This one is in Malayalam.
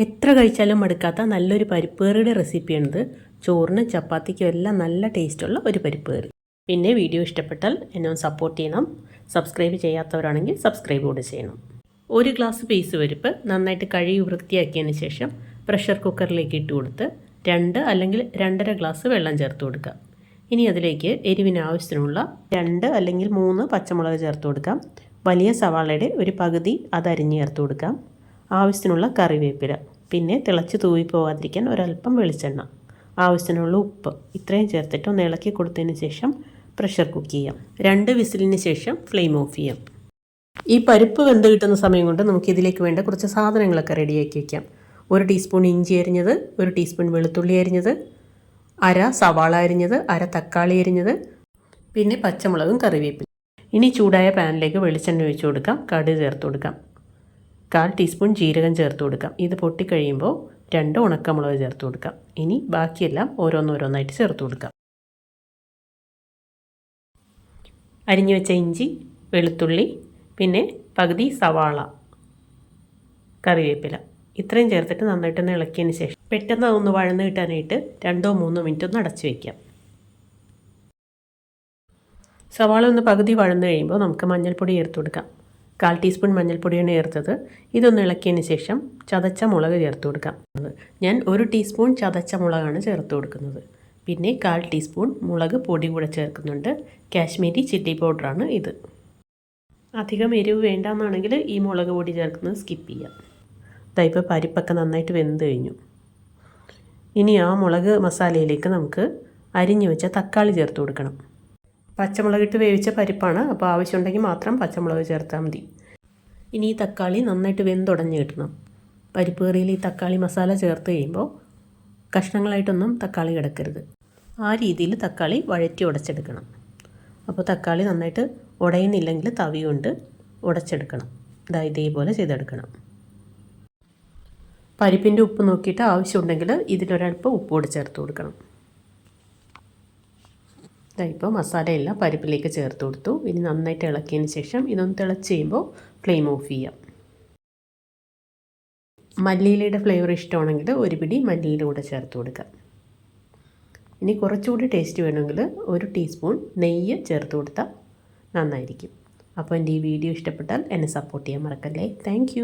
എത്ര കഴിച്ചാലും മടുക്കാത്ത നല്ലൊരു പരിപ്പ് കറിയുടെ റെസിപ്പിയാണിത്. ചോറിന് ചപ്പാത്തിക്കും എല്ലാം നല്ല ടേസ്റ്റുള്ള ഒരു പരിപ്പ് കറി. പിന്നെ വീഡിയോ ഇഷ്ടപ്പെട്ടാൽ എന്നെ ഒന്ന് സപ്പോർട്ട് ചെയ്യണം. സബ്സ്ക്രൈബ് ചെയ്യാത്തവരാണെങ്കിൽ സബ്സ്ക്രൈബ് കൂടെ ചെയ്യണം. ഒരു ഗ്ലാസ് പീസ് പരിപ്പ് നന്നായിട്ട് കഴുകി വൃത്തിയാക്കിയതിന് ശേഷം പ്രഷർ കുക്കറിലേക്ക് ഇട്ട് കൊടുത്ത് 2 അല്ലെങ്കിൽ 2.5 ഗ്ലാസ് വെള്ളം ചേർത്ത് കൊടുക്കുക. ഇനി അതിലേക്ക് എരിവിന് ആവശ്യത്തിനുള്ള 2 അല്ലെങ്കിൽ 3 പച്ചമുളക് ചേർത്ത് കൊടുക്കാം. വലിയ സവാളയുടെ ഒരു പകുതി അതരിഞ്ഞ് ചേർത്ത് കൊടുക്കാം. ആവശ്യത്തിനുള്ള കറിവേപ്പില, പിന്നെ തിളച്ച് തൂവിപ്പോകാതിരിക്കാൻ ഒരല്പം വെളിച്ചെണ്ണ, ആവശ്യത്തിനുള്ള ഉപ്പ്, ഇത്രയും ചേർത്തിട്ട് ഒന്ന് ഇളക്കി കൊടുത്തതിന് ശേഷം പ്രഷർ കുക്ക് ചെയ്യാം. 2 വിസിലിന് ശേഷം ഫ്ലെയിം ഓഫ് ചെയ്യാം. ഈ പരിപ്പ് വെന്ത് കിട്ടുന്ന സമയം കൊണ്ട് നമുക്ക് ഇതിലേക്ക് വേണ്ട കുറച്ച് സാധനങ്ങളൊക്കെ റെഡിയാക്കി വയ്ക്കാം. 1 ടീസ്പൂൺ ഇഞ്ചി അരിഞ്ഞത്, 1 ടീസ്പൂൺ വെളുത്തുള്ളി അരിഞ്ഞത്, 1/2 സവാള അരിഞ്ഞത്, 1/2 തക്കാളി അരിഞ്ഞത്, പിന്നെ പച്ചമുളകും കറിവേപ്പില. ഇനി ചൂടായ പാനിലേക്ക് വെളിച്ചെണ്ണ ഒഴിച്ച് കൊടുക്കാം. കടുക് ചേർത്ത് കൊടുക്കാം. 1/4 ടീസ്പൂൺ ജീരകം ചേർത്ത് കൊടുക്കാം. ഇത് പൊട്ടിക്കഴിയുമ്പോൾ 2 ഉണക്കമുളക് ചേർത്ത് കൊടുക്കാം. ഇനി ബാക്കിയെല്ലാം ഓരോന്നോരോന്നായിട്ട് ചേർത്ത് കൊടുക്കാം. അരിഞ്ഞു വെച്ച ഇഞ്ചി, വെളുത്തുള്ളി, പിന്നെ പകുതി സവാള, കറിവേപ്പില, ഇത്രയും ചേർത്തിട്ട് നന്നായിട്ടൊന്ന് ഇളക്കിയതിന് ശേഷം പെട്ടെന്ന് അതൊന്ന് വഴന്ന് കിട്ടാനായിട്ട് 2-3 മിനിറ്റ് ഒന്ന് അടച്ചു വയ്ക്കാം. സവാള ഒന്ന് പകുതി വഴന്ന് കഴിയുമ്പോൾ നമുക്ക് മഞ്ഞൾപ്പൊടി ചേർത്ത് കൊടുക്കാം. 1/4 ടീസ്പൂൺ മഞ്ഞൾപ്പൊടിയാണ് ചേർത്തത്. ഇതൊന്ന് ഇളക്കിയതിന് ശേഷം ചതച്ച മുളക് ചേർത്ത് കൊടുക്കാം. ഞാൻ 1 ടീസ്പൂൺ ചതച്ച മുളകാണ് ചേർത്ത് കൊടുക്കുന്നത്. പിന്നെ 1/4 ടീസ്പൂൺ മുളക് പൊടി കൂടെ ചേർക്കുന്നുണ്ട്. കാശ്മീരി ചില്ലി പൗഡറാണ് ഇത്. അധികം എരിവ് വേണ്ടാന്നാണെങ്കിൽ ഈ മുളക് പൊടി ചേർക്കുന്നത് സ്കിപ്പ് ചെയ്യാം. ഇപ്പോൾ പരിപ്പൊക്കെ നന്നായിട്ട് വെന്ത് കഴിഞ്ഞു. ഇനി ആ മുളക് മസാലയിലേക്ക് നമുക്ക് അരിഞ്ഞു വെച്ച തക്കാളി ചേർത്ത് കൊടുക്കണം. പച്ചമുളകിട്ട് വേവിച്ച പരിപ്പാണ്, അപ്പോൾ ആവശ്യമുണ്ടെങ്കിൽ മാത്രം പച്ചമുളക് ചേർത്താൽ മതി. ഇനി ഈ തക്കാളി നന്നായിട്ട് വെന്തുടഞ്ഞ് കിട്ടണം. പരിപ്പ് കറിയിൽ ഈ തക്കാളി മസാല ചേർത്ത് കഴിയുമ്പോൾ കഷ്ണങ്ങളായിട്ടൊന്നും തക്കാളി കിടക്കരുത്. ആ രീതിയിൽ തക്കാളി വഴറ്റി ഉടച്ചെടുക്കണം. അപ്പോൾ തക്കാളി നന്നായിട്ട് ഉടയുന്നില്ലെങ്കിൽ തവി കൊണ്ട് ഉടച്ചെടുക്കണം. ഇതേപോലെ ചെയ്തെടുക്കണം. പരിപ്പിൻ്റെ ഉപ്പ് നോക്കിയിട്ട് ആവശ്യമുണ്ടെങ്കിൽ ഇതിലൊരൽപ്പം ഉപ്പ് കൂടി ചേർത്ത് കൊടുക്കണം. ഇപ്പോൾ മസാലയെല്ലാം പരിപ്പിലേക്ക് ചേർത്ത് കൊടുത്തു. ഇനി നന്നായിട്ട് ഇളക്കിയതിന് ശേഷം ഇതൊന്ന് തിളച്ച് കഴിയുമ്പോൾ ഫ്ലെയിം ഓഫ് ചെയ്യാം. മല്ലിയിലയുടെ ഫ്ലേവർ ഇഷ്ടമാണെങ്കിൽ 1 പിടി മല്ലിയില കൂടെ ചേർത്ത് കൊടുക്കാം. ഇനി കുറച്ചുകൂടി ടേസ്റ്റ് വേണമെങ്കിൽ 1 ടീസ്പൂൺ നെയ്യ് ചേർത്ത് കൊടുത്താൽ നന്നായിരിക്കും. അപ്പോൾ എൻ്റെ ഈ വീഡിയോ ഇഷ്ടപ്പെട്ടാൽ എന്നെ സപ്പോർട്ട് ചെയ്യാൻ മറക്കല്ലേ. താങ്ക്